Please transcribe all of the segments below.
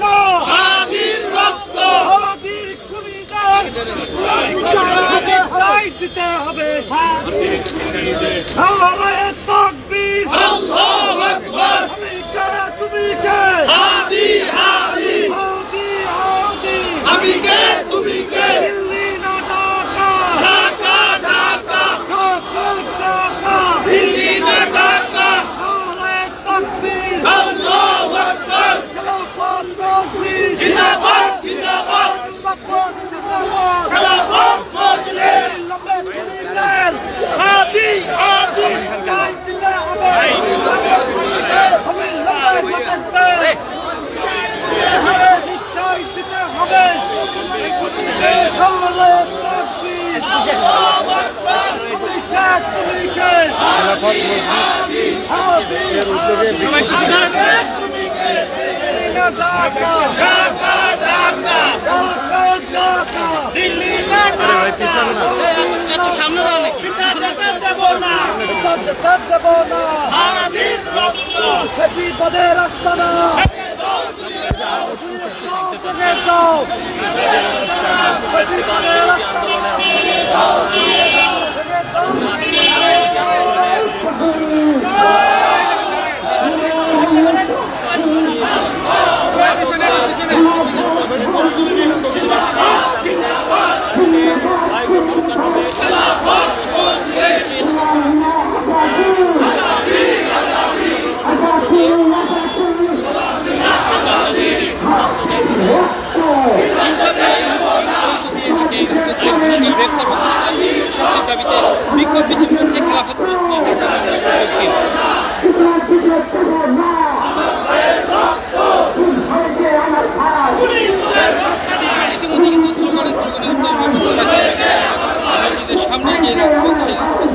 না হাদির রক্ত হাদির খুনিদের হারাই দিতে হবে নারায়ে তাকবীর আল্লাহু আকবার আমি কে তুমি কে হাদি হাদি হাদি হাদি আমি কে তুমি কে দিল্লি না ঢাকা ঢাকা ঢাকা ঢাকা ঢাকা দিল্লি না ঢাকা নারায়ে তাকবীর আল্লাহু আকবার খেলাফত মজলিস জিন্দাবাদ জিন্দাবাদ জিন্দাবাদ জিন্দাবাদ খেলাফত মজলিস লম্বে ছিলেন হাদি হাদি চাই দিতে হবে আমি লম্বে করতে চাই দিতে হবে নারায়ে তাকবীর আল্লাহু আকবার তুমি কে তুমি কে হাদি হাদি হাদি তুমি কে দিল্লি না ঢাকা ঢাকা ঢাকা ঢাকা ঢাকা দিল্লি না ঢাকা একটু সামনে দাও নাকি দেব না দেব না হাদির রক্ত ফেসিবাদের আস্তানা গ্রেফতার ও শাস্তির দাবিতে বিক্ষোভ মিছিল করছে খেলাফত মজলিস ইতিমধ্যে কিন্তু স্লোগানে উত্তর মসজিদের সামনে যে রাজপথ সেই রাজপথ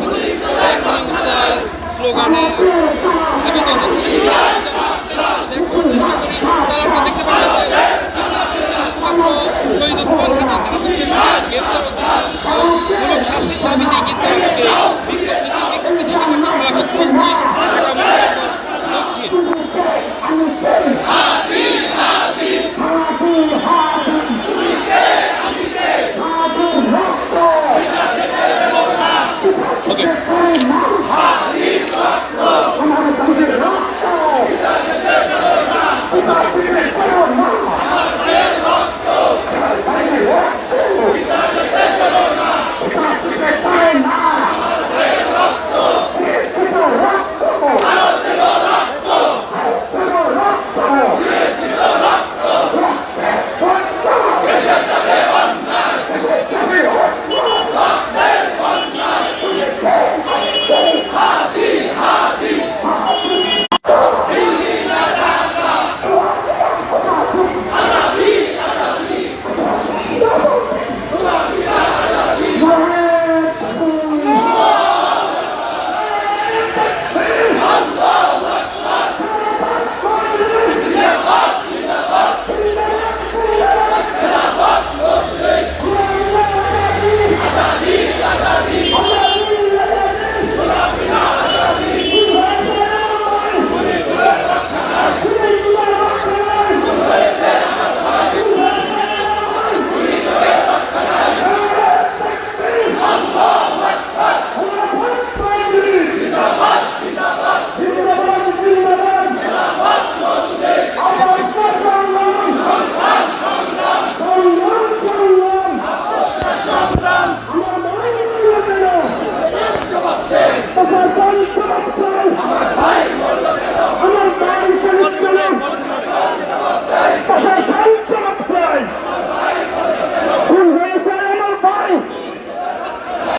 স্লোগানে ধাবিত হচ্ছে দেখার চেষ্টা করি তারা আমরা দেখতে পাচ্ছি শহীদ ওসমান হাদির গ্রেফতার মূলক শাস্তির দাবিতে কিন্তু বিক্ষোভ মিছিল করছে খেলাফত মজলিস ঢাকা দক্ষিণ।